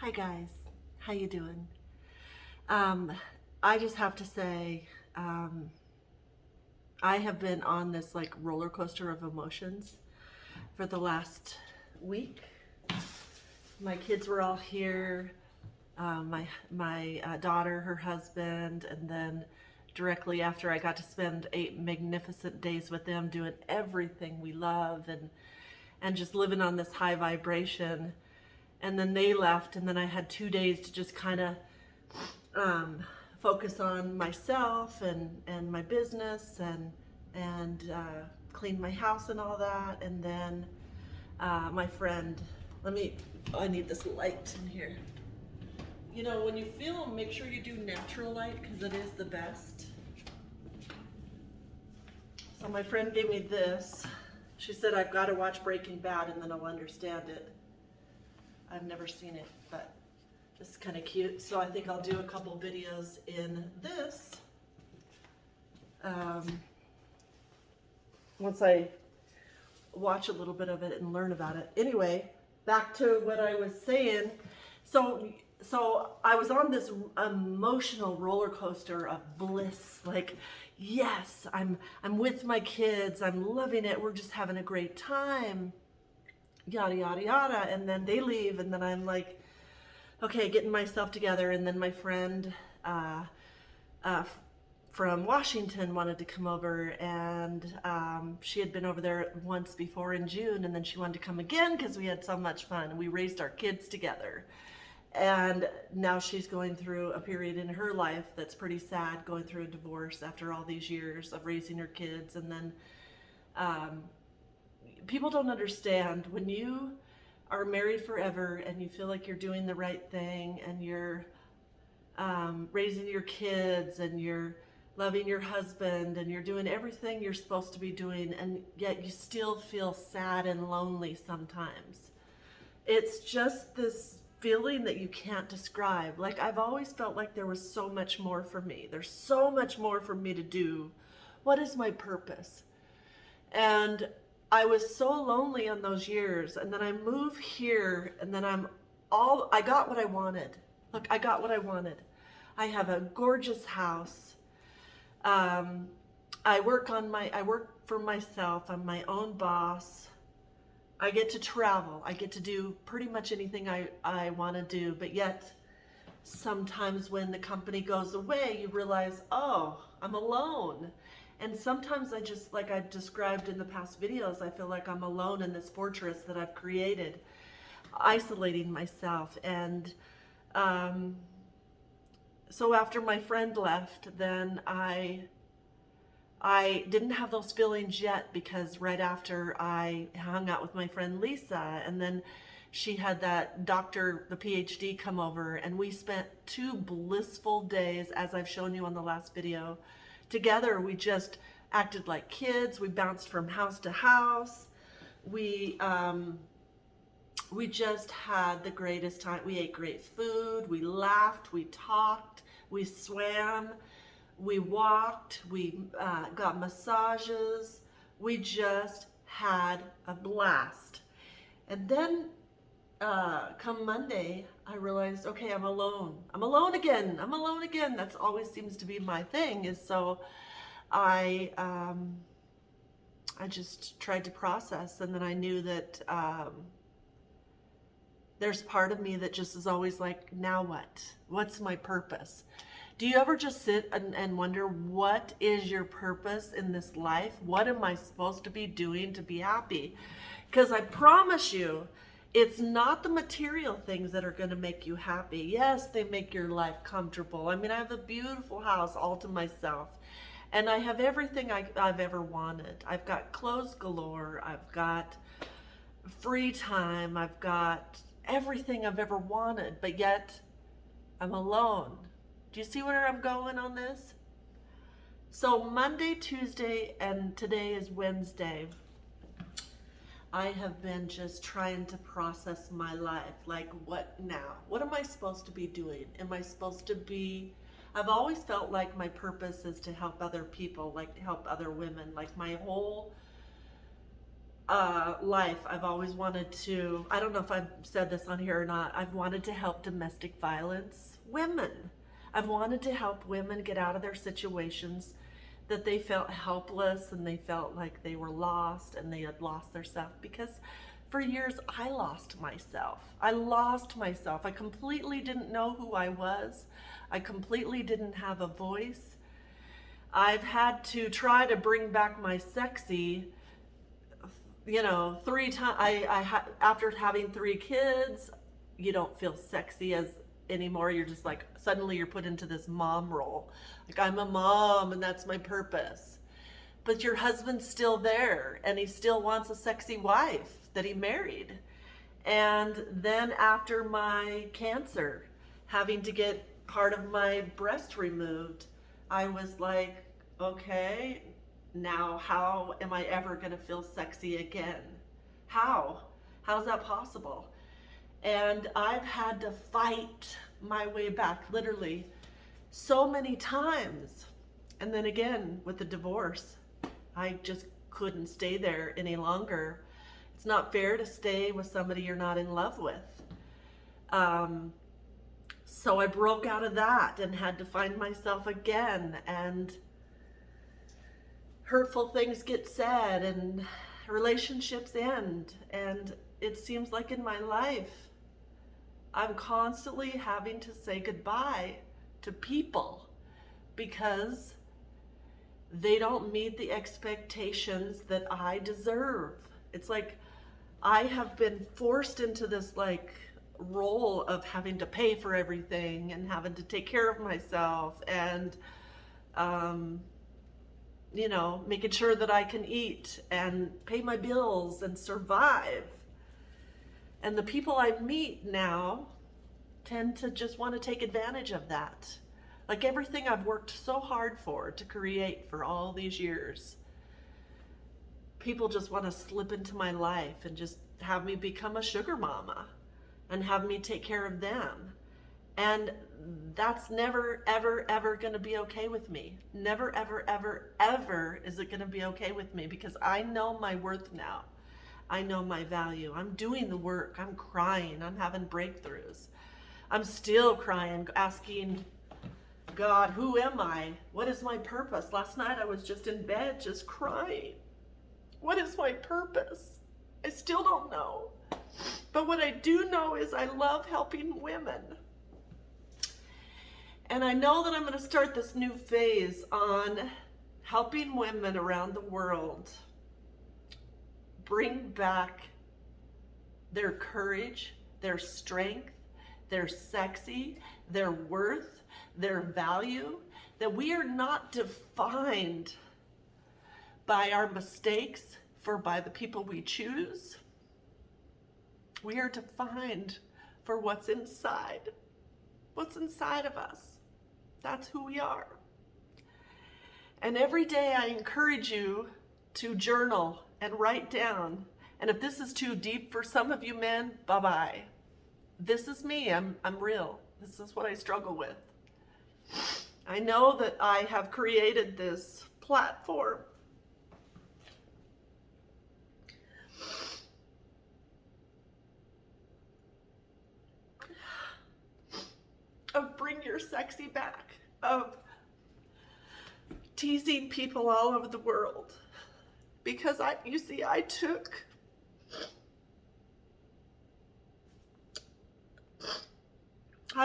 Hi guys, how you doing? Um, I just have to say, um, I have been on this like roller coaster of emotions for the last week. My kids were all here. My daughter, her husband, and then directly after I got to spend 8 magnificent days with them, doing everything we love and just living on this high vibration. And then they left, and then I had 2 days to just kind of um, focus on myself and my business and clean my house and all that. And then my friend, I need this light in here. You know, when you film, make sure you do natural light because it is the best. So my friend gave me this. She said I've got to watch Breaking Bad and then I'll understand it. I've never seen it, but it's kind of cute. So I think I'll do a couple videos in this. Once I watch a little bit of it and learn about it. Anyway, back to what I was saying. So I was on this emotional roller coaster of bliss. Like, yes, I'm with my kids. I'm loving it. We're just having a great time. Yada yada yada. And then they leave, and then I'm like, okay, getting myself together. And then my friend from Washington wanted to come over, and she had been over there once before in June, and then she wanted to come again because we had so much fun. We raised our kids together. And now she's going through a period in her life that's pretty sad, going through a divorce after all these years of raising her kids. And then people don't understand when you are married forever and you feel like you're doing the right thing and you're raising your kids and you're loving your husband and you're doing everything you're supposed to be doing, and yet you still feel sad and lonely sometimes. It's just this feeling that you can't describe. Like, I've always felt like there was so much more for me. There's so much more for me to do. What is my purpose? And I was so lonely in those years. And then I move here, and then I got what I wanted. Look, I got what I wanted. I have a gorgeous house. I work for myself. I'm my own boss. I get to travel. I get to do pretty much anything I want to do. But yet, sometimes when the company goes away, you realize, oh, I'm alone. And sometimes I just, like I've described in the past videos, I feel like I'm alone in this fortress that I've created, isolating myself. And so after my friend left, then I didn't have those feelings yet, because right after I hung out with my friend Lisa, and then she had that doctor, the PhD, come over, and we spent 2 blissful days, as I've shown you on the last video, together. We just acted like kids. We bounced from house to house. We just had the greatest time. We ate great food. We laughed. We talked. We swam. We walked, we got massages, we just had a blast. And then come Monday, I realized, okay, I'm alone. I'm alone again. I'm alone again. That's always seems to be my thing. Is so I just tried to process, and then I knew that there's part of me that just is always like, now what? What's my purpose? Do you ever just sit and wonder, what is your purpose in this life? What am I supposed to be doing to be happy? Because I promise you, it's not the material things that are going to make you happy. Yes, they make your life comfortable. I mean, I have a beautiful house all to myself, and I have everything I've ever wanted. I've got clothes galore. I've got free time. I've got everything I've ever wanted, but yet I'm alone. Do you see where I'm going on this? So Monday, Tuesday, and today is Wednesday, I have been just trying to process my life. Like, what now? What am I supposed to be doing? Am I supposed to be... I've always felt like my purpose is to help other people, like to help other women. Like, my whole life, I've always wanted to, I don't know if I've said this on here or not, I've wanted to help domestic violence women. I've wanted to help women get out of their situations that they felt helpless and they felt like they were lost and they had lost their self, because for years I lost myself. I completely didn't know who I was. I completely didn't have a voice. I've had to try to bring back my sexy, 3 times. After having 3 kids, you don't feel sexy as anymore. You're just like, suddenly you're put into this mom role. Like, I'm a mom and that's my purpose. But your husband's still there and he still wants a sexy wife that he married. And then after my cancer, having to get part of my breast removed, I was like, okay, now how am I ever going to feel sexy again? How's that possible? And I've had to fight my way back, literally, so many times. And then again, with the divorce, I just couldn't stay there any longer. It's not fair to stay with somebody you're not in love with. So I broke out of that and had to find myself again, and hurtful things get said and relationships end. And it seems like in my life, I'm constantly having to say goodbye to people because they don't meet the expectations that I deserve. It's like I have been forced into this like role of having to pay for everything and having to take care of myself and making sure that I can eat and pay my bills and survive. And the people I meet now tend to just want to take advantage of that. Like everything I've worked so hard for to create for all these years, people just want to slip into my life and just have me become a sugar mama and have me take care of them. And that's never, ever, ever going to be okay with me. Never, ever, ever, ever is it going to be okay with me, because I know my worth now. I know my value. I'm doing the work. I'm crying. I'm having breakthroughs. I'm still crying, asking God, who am I? What is my purpose? Last night I was just in bed, just crying. What is my purpose? I still don't know. But what I do know is I love helping women. And I know that I'm going to start this new phase on helping women around the world bring back their courage, their strength, their sexy, their worth, their value, that we are not defined by our mistakes, by the people we choose. We are defined for what's inside of us. That's who we are. And every day I encourage you to journal and write down. And if this is too deep for some of you men, bye-bye. This is me. I'm real. This is what I struggle with. I know that I have created this platform of bring your sexy back, of teasing people all over the world. Because I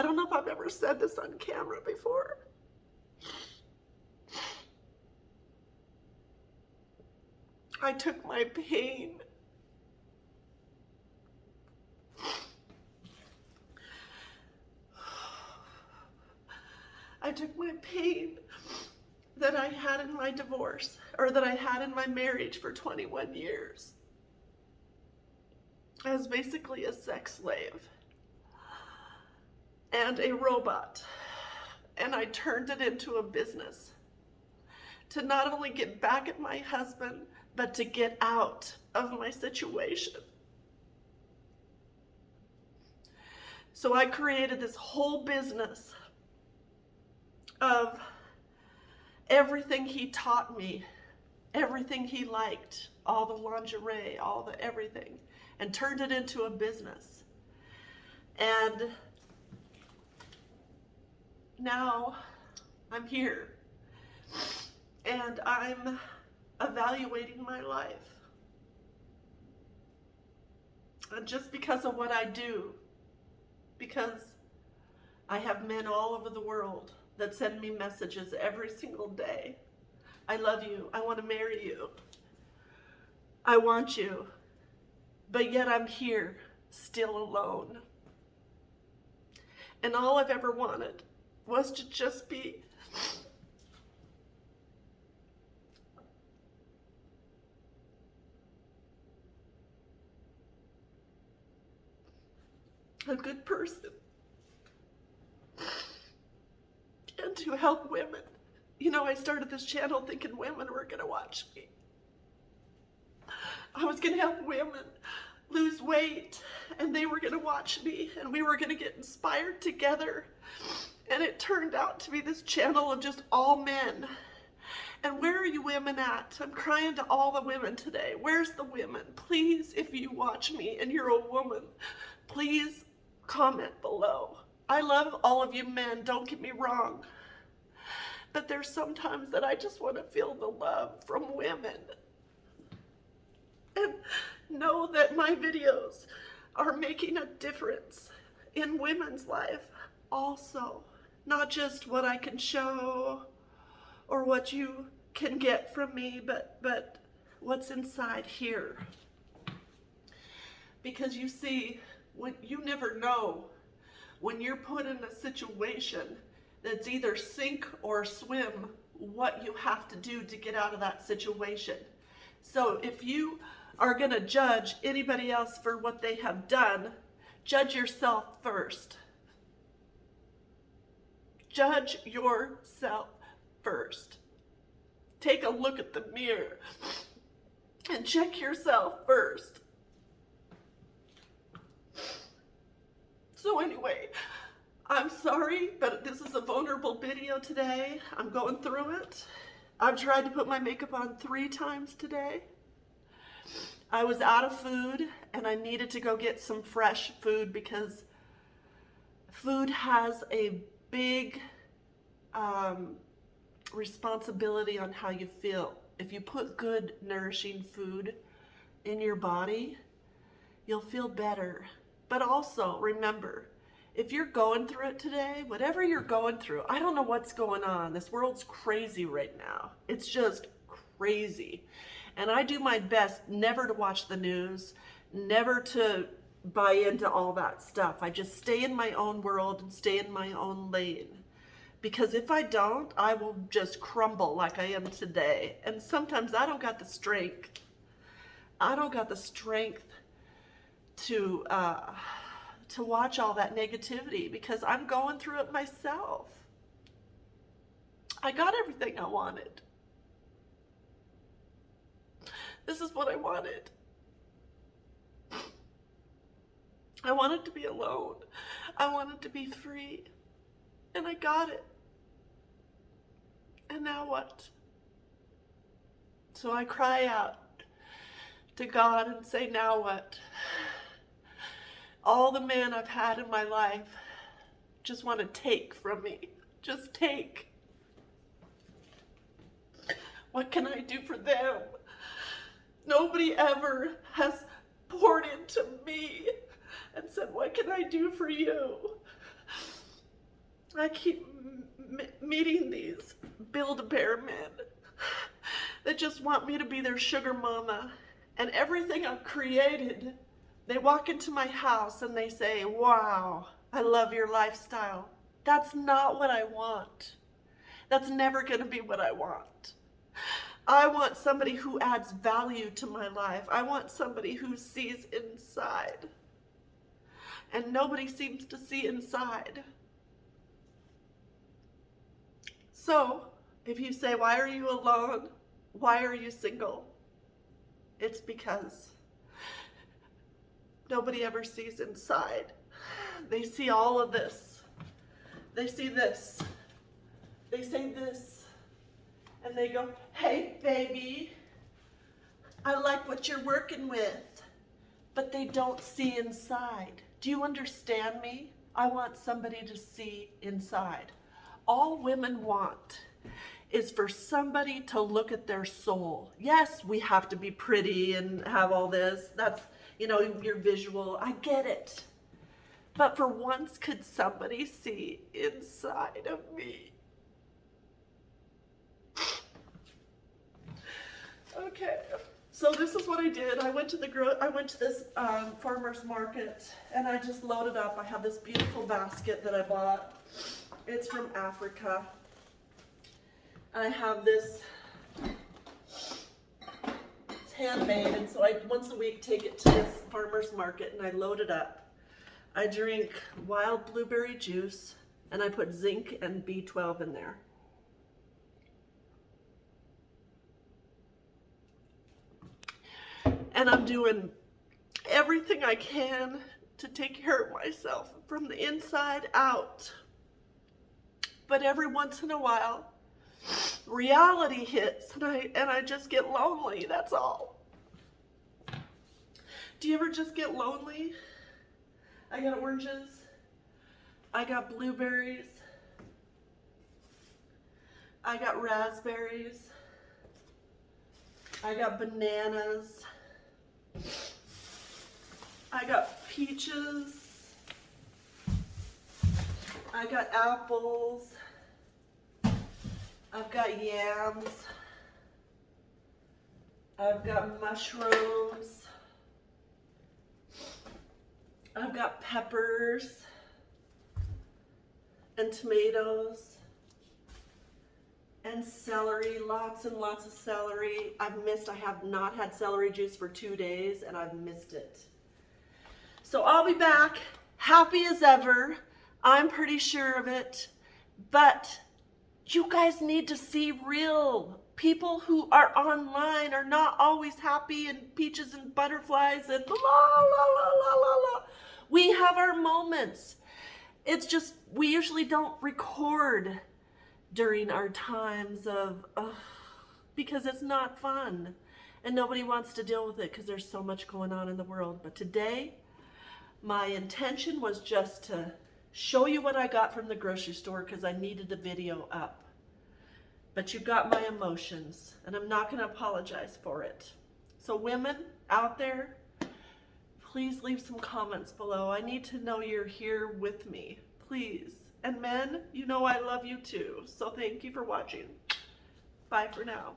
don't know if I've ever said this on camera before. I took my pain that I had in my divorce, or that I had in my marriage for 21 years, as basically a sex slave and a robot. And I turned it into a business to not only get back at my husband, but to get out of my situation. So I created this whole business of everything he taught me, everything he liked, all the lingerie, all the everything, and turned it into a business. And now I'm here, and I'm evaluating my life. And just because of what I do, because I have men all over the world that send me messages every single day. I love you. I want to marry you. I want you. But yet I'm here, still alone. And all I've ever wanted was to just be a good person and to help women. You know, I started this channel thinking women were going to watch me. I was going to help women lose weight, and they were going to watch me, and we were going to get inspired together. And it turned out to be this channel of just all men. And where are you women at? I'm crying to all the women today. Where's the women? Please, if you watch me and you're a woman, please comment below. I love all of you men, don't get me wrong. But there's sometimes that I just want to feel the love from women. And know that my videos are making a difference in women's life also. Not just what I can show or what you can get from me, but what's inside here. Because you see, when you never know when you're put in a situation that's either sink or swim, what you have to do to get out of that situation. So if you are going to judge anybody else for what they have done, judge yourself first. Judge yourself first. Take a look at the mirror and check yourself first. So anyway, I'm sorry, but this is a vulnerable video today. I'm going through it. I've tried to put my makeup on 3 times today. I was out of food and I needed to go get some fresh food because food has a big responsibility on how you feel. If you put good, nourishing food in your body, you'll feel better. But also remember, if you're going through it today, whatever you're going through, I don't know what's going on. This world's crazy right now. It's just crazy. And I do my best never to watch the news, never to buy into all that stuff. I just stay in my own world and stay in my own lane. Because if I don't, I will just crumble like I am today. And sometimes I don't got the strength. I don't got the strength to watch all that negativity because I'm going through it myself. I got everything I wanted. This is what I wanted. I wanted to be alone. I wanted to be free. And I got it. And now what? So I cry out to God and say, now what? All the men I've had in my life just want to take from me. Just take. What can I do for them? Nobody ever has poured into me and said, what can I do for you? I keep meeting these Build-A-Bear men that just want me to be their sugar mama. And everything I've created, they walk into my house and they say, wow, I love your lifestyle. That's not what I want. That's never going to be what I want. I want somebody who adds value to my life. I want somebody who sees inside. And nobody seems to see inside. So, if you say, why are you alone? Why are you single? It's because nobody ever sees inside. They see all of this. They see this. They say this. And they go, hey, baby, I like what you're working with, but they don't see inside. Do you understand me? I want somebody to see inside. All women want is for somebody to look at their soul. Yes, we have to be pretty and have all this. That's, you know, your visual. I get it. But for once, could somebody see inside of me? Okay, so this is what I did. I went to this farmer's market, and I just loaded up. I have this beautiful basket that I bought. It's from Africa. I have this, it's handmade, and so I once a week take it to this farmer's market and I load it up. I drink wild blueberry juice, and I put zinc and B12 in there. And I'm doing everything I can to take care of myself from the inside out. But every once in a while, reality hits, and I just get lonely, that's all. Do you ever just get lonely? I got oranges, I got blueberries, I got raspberries, I got bananas, I got peaches, I got apples, I've got yams, I've got mushrooms, I've got peppers and tomatoes and celery, lots and lots of celery. I have not had celery juice for 2 days, and I've missed it. So I'll be back, happy as ever. I'm pretty sure of it, but you guys need to see real. People who are online are not always happy and peaches and butterflies and la la la la la la. We have our moments. It's just, we usually don't record during our times of, because it's not fun. And nobody wants to deal with it because there's so much going on in the world. But today, my intention was just to show you what I got from the grocery store because I needed the video up. But you got my emotions, and I'm not going to apologize for it. So women out there, please leave some comments below. I need to know you're here with me, please. And men, you know I love you too. So thank you for watching. Bye for now.